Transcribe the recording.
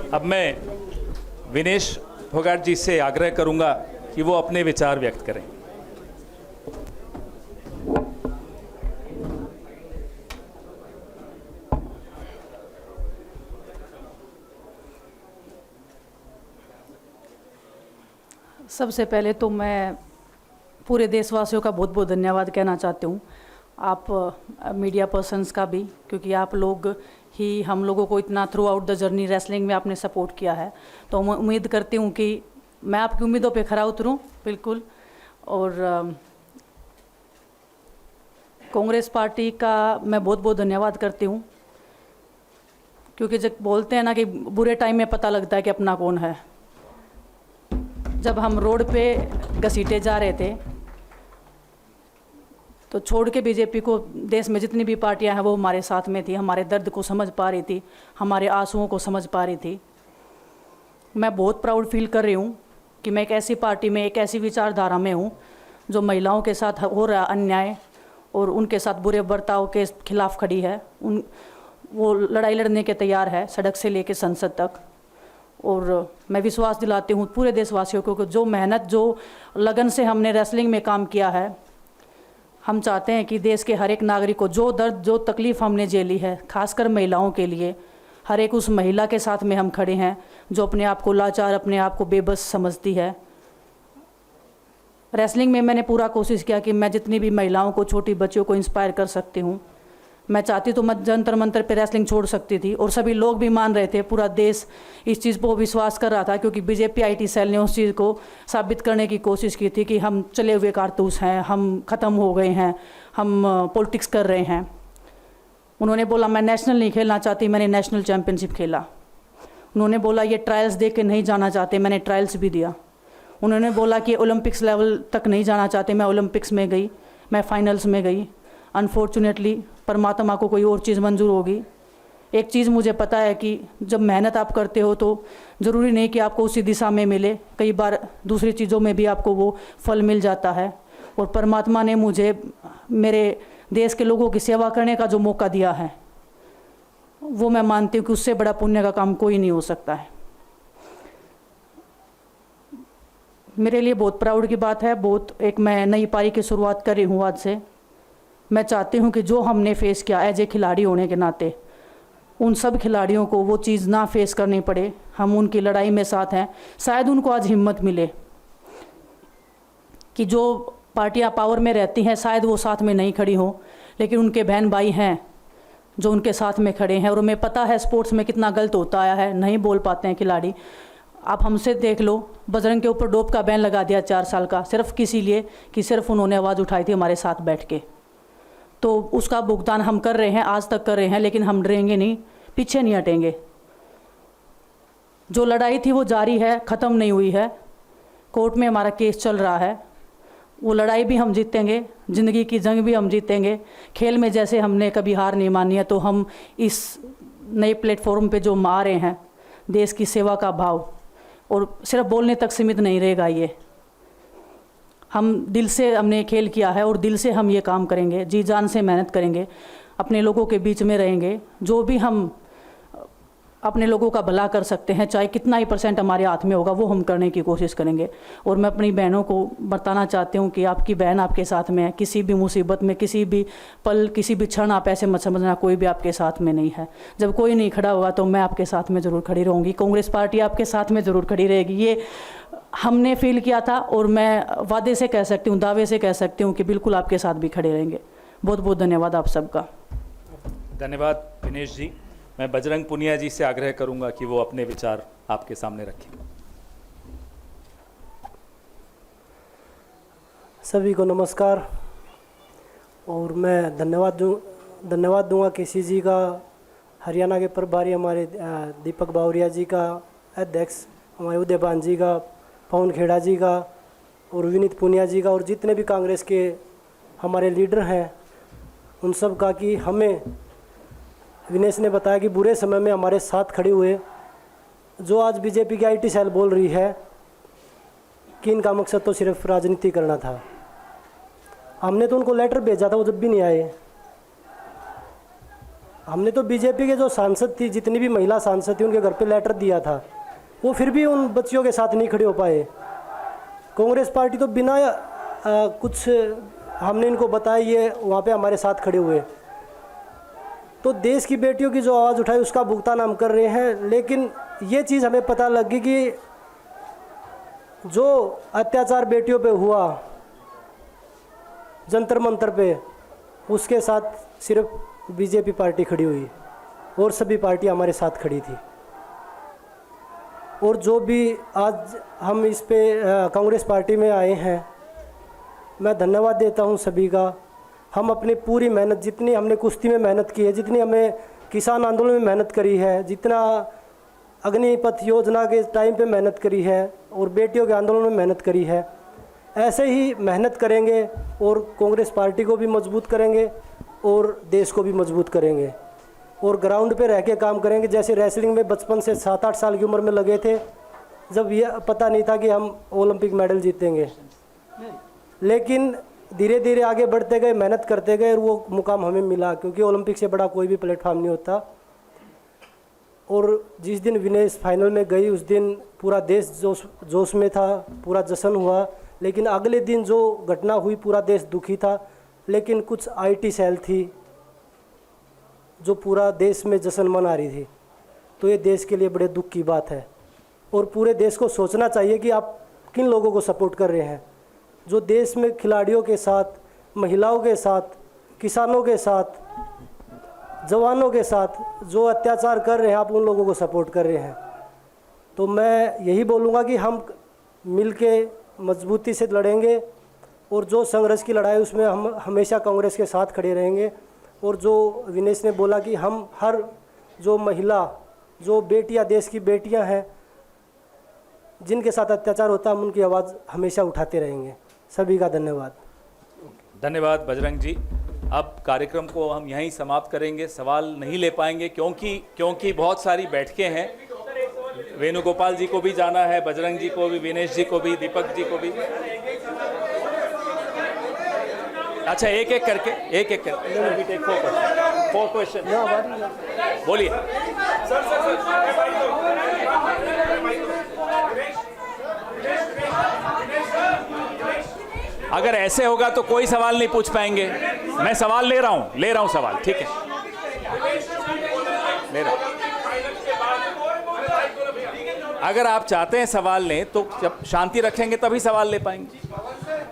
अब मैं विनेश फोगाट जी से आग्रह करूंगा कि वो अपने विचार व्यक्त करें। सबसे पहले तो मैं पूरे देशवासियों का बहुत बहुत धन्यवाद कहना चाहती हूँ, आप मीडिया पर्सन्स का भी, क्योंकि आप लोग ही हम लोगों को इतना through out the journey wrestling में आपने सपोर्ट किया है। तो मैं उम्मीद करती हूँ कि मैं आपकी उम्मीदों पे खरा उतरूँ बिल्कुल। और कांग्रेस पार्टी का मैं बहुत बहुत धन्यवाद करती हूँ, क्योंकि जब बोलते हैं ना कि बुरे टाइम में पता लगता है कि अपना कौन है। जब हम रोड पे घसीटे जा रहे थे तो छोड़ के बीजेपी को देश में जितनी भी पार्टियां हैं वो हमारे साथ में थी, हमारे दर्द को समझ पा रही थी, हमारे आंसुओं को समझ पा रही थी। मैं बहुत प्राउड फील कर रही हूँ कि मैं एक ऐसी पार्टी में, एक ऐसी विचारधारा में हूँ जो महिलाओं के साथ हो रहा अन्याय और उनके साथ बुरे बर्ताव के खिलाफ खड़ी है। वो लड़ाई लड़ने के तैयार है, सड़क से लेकर संसद तक। और मैं विश्वास दिलाती हूँ पूरे देशवासियों को कि जो मेहनत, जो लगन से हमने रेसलिंग में काम किया है, हम चाहते हैं कि देश के हर एक नागरिक को जो दर्द, जो तकलीफ़ हमने झेली है, खासकर महिलाओं के लिए, हर एक उस महिला के साथ में हम खड़े हैं जो अपने आप को लाचार, अपने आप को बेबस समझती है। रेसलिंग में मैंने पूरा कोशिश किया कि मैं जितनी भी महिलाओं को, छोटी बच्चियों को इंस्पायर कर सकती हूँ। मैं चाहती तो मैं जंतर मंतर पे रेसलिंग छोड़ सकती थी, और सभी लोग भी मान रहे थे, पूरा देश इस चीज़ पर विश्वास कर रहा था, क्योंकि बीजेपी आईटी सेल ने उस चीज़ को साबित करने की कोशिश की थी कि हम चले हुए कारतूस हैं, हम ख़त्म हो गए हैं, हम पॉलिटिक्स कर रहे हैं। उन्होंने बोला मैं नेशनल नहीं खेलना चाहती, मैंने नेशनल चैम्पियनशिप खेला। उन्होंने बोला ये ट्रायल्स दे के नहीं जाना चाहते, मैंने ट्रायल्स भी दिया। उन्होंने बोला कि ओलंपिक्स लेवल तक नहीं जाना चाहते, मैं ओलंपिक्स में गई, मैं फाइनल्स में गई। अनफॉर्चुनेटली परमात्मा को कोई और चीज़ मंजूर होगी। एक चीज़ मुझे पता है कि जब मेहनत आप करते हो तो ज़रूरी नहीं कि आपको उसी दिशा में मिले, कई बार दूसरी चीज़ों में भी आपको वो फल मिल जाता है। और परमात्मा ने मुझे मेरे देश के लोगों की सेवा करने का जो मौका दिया है, वो मैं मानती हूँ कि उससे बड़ा पुण्य का काम कोई नहीं हो सकता है। मेरे लिए बहुत प्राउड की बात है, बहुत एक मैं नई पारी की शुरुआत कर रही हूँ आज से। मैं चाहती हूँ कि जो हमने फेस किया एज ए खिलाड़ी होने के नाते, उन सब खिलाड़ियों को वो चीज़ ना फेस करनी पड़े। हम उनकी लड़ाई में साथ हैं। शायद उनको आज हिम्मत मिले कि जो पार्टियां पावर में रहती हैं शायद वो साथ में नहीं खड़ी हों, लेकिन उनके बहन भाई हैं जो उनके साथ में खड़े हैं। और उन्हें पता है स्पोर्ट्स में कितना गलत होता आया है, नहीं बोल पाते हैं खिलाड़ी। आप हमसे देख लो, बजरंग के ऊपर डोप का बैन लगा दिया 4 साल का, सिर्फ किसी लिए कि सिर्फ उन्होंने आवाज़ उठाई थी हमारे साथ बैठ के। तो उसका भुगतान हम कर रहे हैं, आज तक कर रहे हैं, लेकिन हम डरेंगे नहीं, पीछे नहीं हटेंगे। जो लड़ाई थी वो जारी है, ख़त्म नहीं हुई है। कोर्ट में हमारा केस चल रहा है, वो लड़ाई भी हम जीतेंगे, ज़िंदगी की जंग भी हम जीतेंगे। खेल में जैसे हमने कभी हार नहीं मानी है, तो हम इस नए प्लेटफॉर्म पे जो आ रहे हैं, देश की सेवा का भाव, और सिर्फ बोलने तक सीमित नहीं रहेगा ये। हम दिल से हमने खेल किया है और दिल से हम ये काम करेंगे, जी जान से मेहनत करेंगे, अपने लोगों के बीच में रहेंगे। जो भी हम अपने लोगों का भला कर सकते हैं, चाहे कितना ही % हमारे हाथ में होगा, वो हम करने की कोशिश करेंगे। और मैं अपनी बहनों को बताना चाहती हूँ कि आपकी बहन आपके साथ में है। किसी भी मुसीबत में, किसी भी पल, किसी भी क्षण आप ऐसे मत समझना कोई भी आपके साथ में नहीं है। जब कोई नहीं खड़ा होगा तो मैं आपके साथ में ज़रूर खड़ी रहूँगी, कांग्रेस पार्टी आपके साथ में ज़रूर खड़ी रहेगी। ये हमने फील किया था, और मैं वादे से कह सकती हूँ, दावे से कह सकती हूँ कि बिल्कुल आपके साथ भी खड़े रहेंगे। बहुत बहुत धन्यवाद आप सबका। धन्यवाद विनेश जी। मैं बजरंग पुनिया जी से आग्रह करूंगा कि वो अपने विचार आपके सामने रखें। सभी को नमस्कार। और मैं धन्यवाद दूंगा केसी जी का, हरियाणा के प्रभारी हमारे दीपक बावरिया जी का, अध्यक्ष हमारे उदयपान जी का, पवन खेड़ा जी का, और विनीत पुनिया जी का, और जितने भी कांग्रेस के हमारे लीडर हैं उन सब का, कि हमें विनेश ने बताया कि बुरे समय में हमारे साथ खड़े हुए। जो आज बीजेपी की आईटी सेल बोल रही है कि इनका मकसद तो सिर्फ राजनीति करना था, हमने तो उनको लेटर भेजा था, वो जब भी नहीं आए। हमने तो बीजेपी के जो सांसद थी, जितनी भी महिला सांसद थी, उनके घर पे लेटर दिया था, वो फिर भी उन बच्चियों के साथ नहीं खड़े हो पाए। कांग्रेस पार्टी तो बिना कुछ हमने इनको बताया ये वहाँ पे हमारे साथ खड़े हुए। तो देश की बेटियों की जो आवाज़ उठाई उसका भुगतान हम कर रहे हैं। लेकिन ये चीज़ हमें पता लगी कि जो अत्याचार बेटियों पे हुआ जंतर मंतर पे, उसके साथ सिर्फ बीजेपी पार्टी खड़ी हुई और सभी पार्टी हमारे साथ खड़ी थी। और जो भी आज हम इस पे कांग्रेस पार्टी में आए हैं, मैं धन्यवाद देता हूं सभी का। हम अपनी पूरी मेहनत, जितनी हमने कुश्ती में मेहनत की है, जितनी हमें किसान आंदोलन में मेहनत करी है, जितना अग्निपथ योजना के टाइम पे मेहनत करी है और बेटियों के आंदोलन में मेहनत करी है, ऐसे ही मेहनत करेंगे और कांग्रेस पार्टी को भी मजबूत करेंगे और देश को भी मजबूत करेंगे और ग्राउंड पे रह के काम करेंगे। जैसे रेसलिंग में बचपन से 7-8 साल की उम्र में लगे थे, जब ये पता नहीं था कि हम ओलंपिक मेडल जीतेंगे, लेकिन धीरे धीरे आगे बढ़ते गए, मेहनत करते गए और वो मुकाम हमें मिला, क्योंकि ओलंपिक से बड़ा कोई भी प्लेटफॉर्म नहीं होता। और जिस दिन विनेश फाइनल में गई, उस दिन पूरा देश जोश में था, पूरा जश्न हुआ। लेकिन अगले दिन जो घटना हुई, पूरा देश दुखी था। लेकिन कुछ आईटी सेल थी जो पूरा देश में जश्न मना रही थी। तो ये देश के लिए बड़े दुख की बात है और पूरे देश को सोचना चाहिए कि आप किन लोगों को सपोर्ट कर रहे हैं। जो देश में खिलाड़ियों के साथ, महिलाओं के साथ, किसानों के साथ, जवानों के साथ जो अत्याचार कर रहे हैं, आप उन लोगों को सपोर्ट कर रहे हैं। तो मैं यही बोलूँगा कि हम मिलके मजबूती से लड़ेंगे और जो संघर्ष की लड़ाई उसमें हम हमेशा कांग्रेस के साथ खड़े रहेंगे। और जो विनेश ने बोला कि हम हर जो महिला, जो बेटियां, देश की बेटियां हैं जिनके साथ अत्याचार होता है, हम उनकी आवाज़ हमेशा उठाते रहेंगे। सभी का धन्यवाद। धन्यवाद बजरंग जी। अब कार्यक्रम को हम यहीं समाप्त करेंगे, सवाल नहीं ले पाएंगे क्योंकि बहुत सारी बैठकें हैं। वेणुगोपाल जी को भी जाना है, बजरंग जी को भी, विनेश जी को भी, दीपक जी को भी। अच्छा, एक एक करके फोर क्वेश्चन बोलिए। अगर ऐसे होगा तो कोई सवाल नहीं पूछ पाएंगे। मैं सवाल ले रहा हूं सवाल, ठीक है, ले रहा हूं। अगर आप चाहते हैं सवाल लें तो जब शांति रखेंगे तभी सवाल ले पाएंगे।